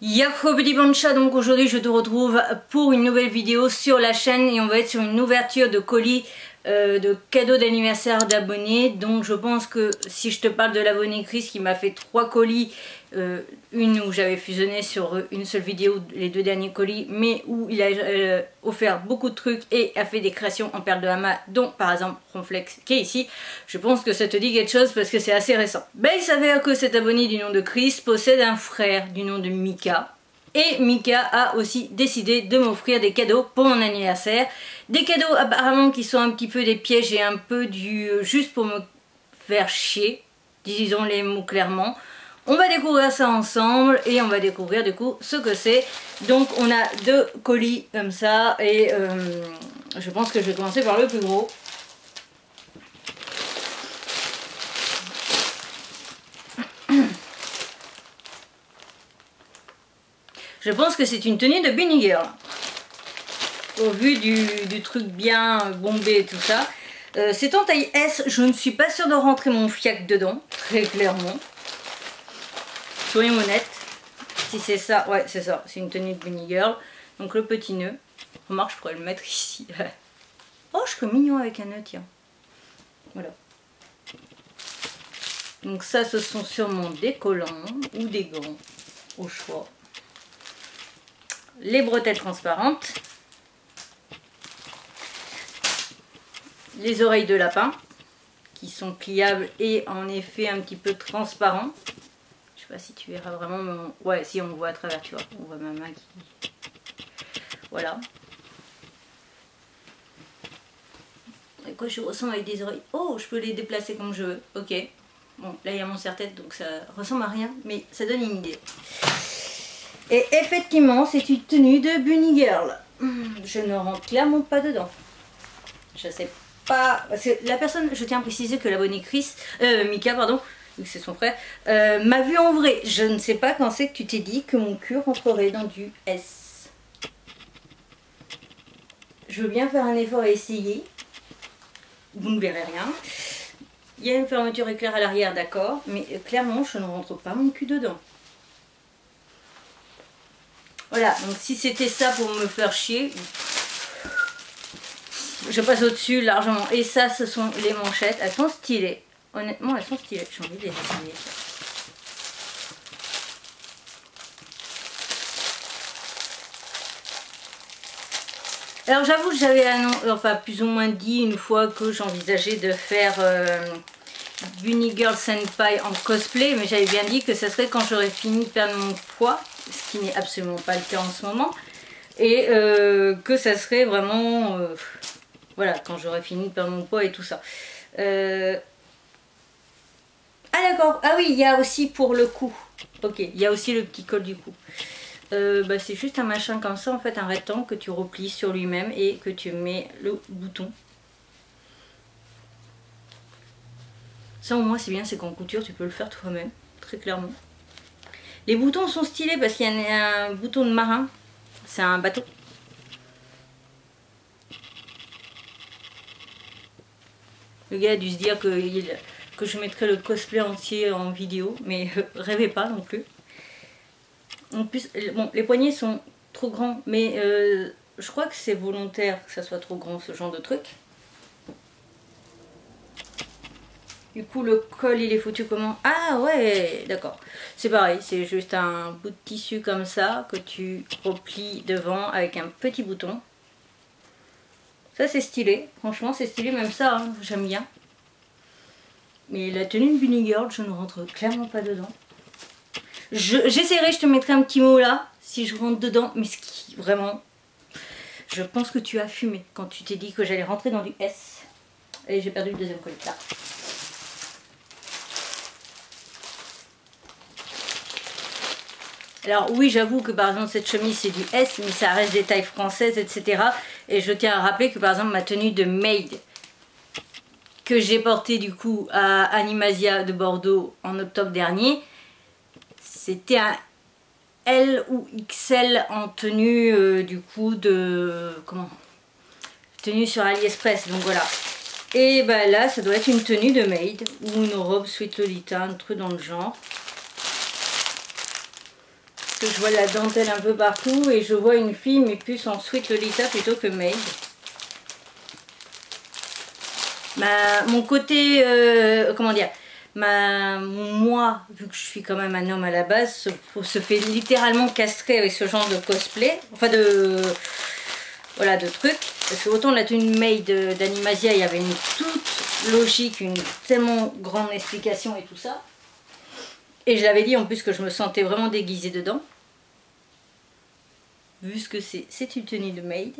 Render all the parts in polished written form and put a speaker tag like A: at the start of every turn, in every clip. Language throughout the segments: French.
A: Yahoo petit Bancha, donc aujourd'hui je te retrouve pour une nouvelle vidéo sur la chaîne et on va être sur une ouverture de colis de cadeaux d'anniversaire d'abonnés. Donc je pense que si je te parle de l'abonné Chris qui m'a fait 3 colis, une où j'avais fusionné sur une seule vidéo les 2 derniers colis, mais où il a offert beaucoup de trucs et a fait des créations en perles de hama, dont par exemple Ronflex qui est ici, je pense que ça te dit quelque chose parce que c'est assez récent. Ben, il s'avère que cet abonné du nom de Chris possède un frère du nom de Mika. Et Mika a aussi décidé de m'offrir des cadeaux pour mon anniversaire. Des cadeaux apparemment qui sont un petit peu des pièges et un peu juste pour me faire chier, disons les mots clairement. On va découvrir ça ensemble et on va découvrir du coup ce que c'est. Donc on a 2 colis comme ça et je pense que je vais commencer par le plus gros. Je pense que c'est une tenue de Bunny Girl. Au vu du truc bien bombé et tout ça. C'est en taille S, je ne suis pas sûre de rentrer mon fiac dedans, très clairement. Soyons honnêtes. Si c'est ça, ouais c'est ça, c'est une tenue de Bunny Girl. Donc le petit nœud. Remarque, je pourrais le mettre ici. Oh, je serais mignon avec un nœud, tiens. Voilà. Donc ça, ce sont sûrement des collants ou des gants, au choix. Les bretelles transparentes, les oreilles de lapin qui sont pliables et en effet un petit peu transparents. Je sais pas si tu verras vraiment mon... Ouais, si on voit à travers, tu vois, on voit ma main qui... Voilà. Et quoi, je ressemble avec des oreilles. Oh, je peux les déplacer comme je veux. Ok. Bon, là il y a mon serre-tête donc ça ressemble à rien, mais ça donne une idée. Et effectivement, c'est une tenue de Bunny Girl. Je ne rentre clairement pas dedans. Je sais pas... Parce que la personne, je tiens à préciser que l'abonné Mika, pardon, vu que c'est son frère, m'a vu en vrai. Je ne sais pas quand c'est que tu t'es dit que mon cul rentrerait dans du S. Je veux bien faire un effort et essayer. Vous ne verrez rien. Il y a une fermeture éclair à l'arrière, d'accord. Mais clairement, je ne rentre pas mon cul dedans. Voilà, donc si c'était ça pour me faire chier, je passe au-dessus largement. Et ça, ce sont les manchettes. Elles sont stylées. Honnêtement, elles sont stylées. J'ai envie de les essayer. Alors j'avoue que j'avais enfin plus ou moins dit une fois que j'envisageais de faire Bunny Girl Senpai en cosplay, mais j'avais bien dit que ça serait quand j'aurais fini de perdre mon poids, ce qui n'est absolument pas le cas en ce moment, et que ça serait vraiment voilà, quand j'aurais fini de perdre mon poids et tout ça. Ah d'accord, ah oui, il y a aussi pour le cou, ok, il y a aussi le petit col du cou. Bah, c'est juste un machin comme ça, en fait, un rectangle que tu replies sur lui-même et que tu mets le bouton. Ça au moins c'est bien, c'est qu'en couture tu peux le faire toi-même, très clairement. Les boutons sont stylés parce qu'il y a un bouton de marin, c'est un bateau. Le gars a dû se dire que je mettrais le cosplay entier en vidéo, mais rêvez pas non plus. En plus, bon, les poignets sont trop grands, mais je crois que c'est volontaire que ça soit trop grand, ce genre de truc. Du coup, le col, il est foutu comment? Ah ouais, d'accord. C'est pareil, c'est juste un bout de tissu comme ça que tu replies devant avec un petit bouton. Ça, c'est stylé. Franchement, c'est stylé, même ça, hein, j'aime bien. Mais la tenue de Bunny Girl, je ne rentre clairement pas dedans. J'essaierai, je te mettrai un petit mot là, si je rentre dedans. Mais ce qui, vraiment, je pense que tu as fumé quand tu t'es dit que j'allais rentrer dans du S. Et j'ai perdu le deuxième colis là. Alors oui, j'avoue que par exemple cette chemise c'est du S, mais ça reste des tailles françaises, etc. Et je tiens à rappeler que par exemple ma tenue de maid que j'ai portée du coup à Animasia de Bordeaux en octobre dernier, c'était un L ou XL en tenue du coup de... comment? Tenue sur AliExpress, donc voilà. Et bah là ça doit être une tenue de maid ou une robe Sweet Lolita, un truc dans le genre. que je vois la dentelle un peu partout et je vois une fille mais plus en Sweet Lolita plutôt que Maid. Mon côté, comment dire, moi, vu que je suis quand même un homme à la base, se fait littéralement castrer avec ce genre de cosplay, enfin voilà, de trucs. Parce que autant la tenue Maid d'Animasia, il y avait une toute logique, une tellement grande explication et tout ça. Et je l'avais dit en plus que je me sentais vraiment déguisée dedans. Vu ce que c'est une tenue de Maid.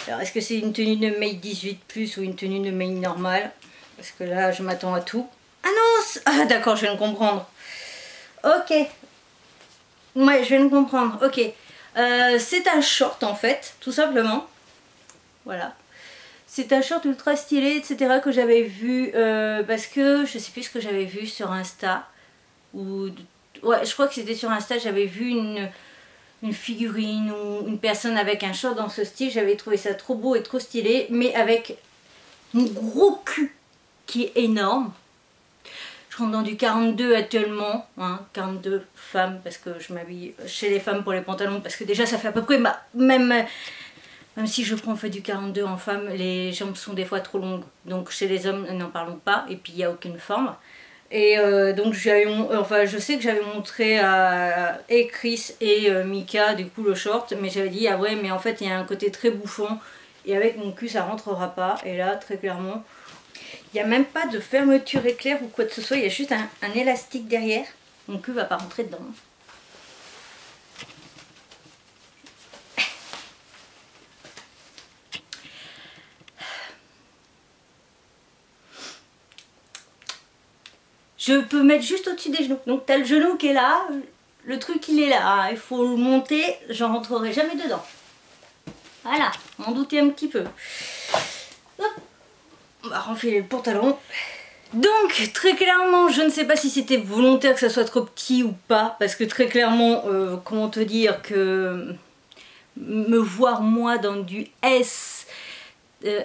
A: Alors est-ce que c'est une tenue de Maid 18+ ou une tenue de Maid normale? Parce que là je m'attends à tout. Ah non, ah d'accord, je viens de comprendre. Ok. Ouais, je viens de comprendre. Ok. C'est un short en fait, tout simplement. Voilà. C'est un short ultra stylé, etc. que j'avais vu parce que je sais plus ce que j'avais vu sur Insta. Ouais, je crois que c'était sur Insta, j'avais vu une figurine ou une personne avec un short dans ce style. J'avais trouvé ça trop beau et trop stylé, mais avec un gros cul qui est énorme. Je rentre dans du 42 actuellement, hein, 42 femmes, parce que je m'habille chez les femmes pour les pantalons, parce que déjà ça fait à peu près, même si je prends en fait du 42 en femme, les jambes sont des fois trop longues, donc chez les hommes n'en parlons pas, et puis il n'y a aucune forme. Et donc je sais que j'avais montré à Chris et Mika du coup le short, mais j'avais dit ah ouais mais en fait il y a un côté très bouffon et avec mon cul ça rentrera pas. Et là très clairement il n'y a même pas de fermeture éclair ou quoi que ce soit, il y a juste un élastique derrière, mon cul va pas rentrer dedans. Je peux mettre juste au-dessus des genoux. Donc tu as le genou qui est là, le truc il est là, il faut le monter, j'en rentrerai jamais dedans. Voilà, m'en douter un petit peu. Hop. On va renfiler le pantalon. Donc très clairement, je ne sais pas si c'était volontaire que ça soit trop petit ou pas, parce que très clairement, comment te dire que me voir moi dans du S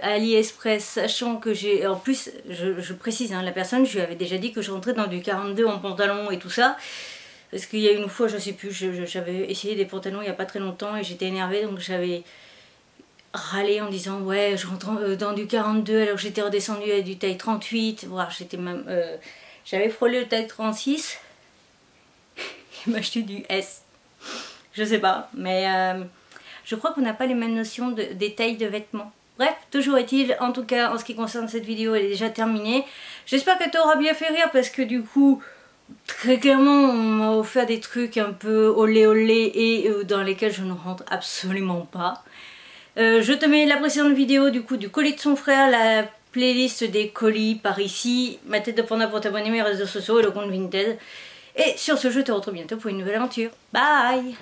A: AliExpress, sachant que j'ai, en plus je précise, hein, la personne, je lui avais déjà dit que je rentrais dans du 42 en pantalon et tout ça, parce qu'il y a une fois, je sais plus, j'avais essayé des pantalons il n'y a pas très longtemps et j'étais énervée, donc j'avais râlé en disant ouais je rentre dans du 42 alors que j'étais redescendue à du taille 38, voire j'étais même, j'avais frôlé le taille 36, il m'a acheté du S, je sais pas, mais je crois qu'on n'a pas les mêmes notions des tailles de vêtements. Bref, toujours est-il, en tout cas en ce qui concerne cette vidéo, elle est déjà terminée. J'espère qu'elle t'aura bien fait rire parce que du coup, très clairement, on m'a offert des trucs un peu olé olé et dans lesquels je ne rentre absolument pas. Je te mets la précédente vidéo du coup du colis de son frère, la playlist des colis par ici, ma tête de panda pour t'abonner, mes réseaux sociaux et le compte Vinted. Et sur ce, je te retrouve bientôt pour une nouvelle aventure. Bye!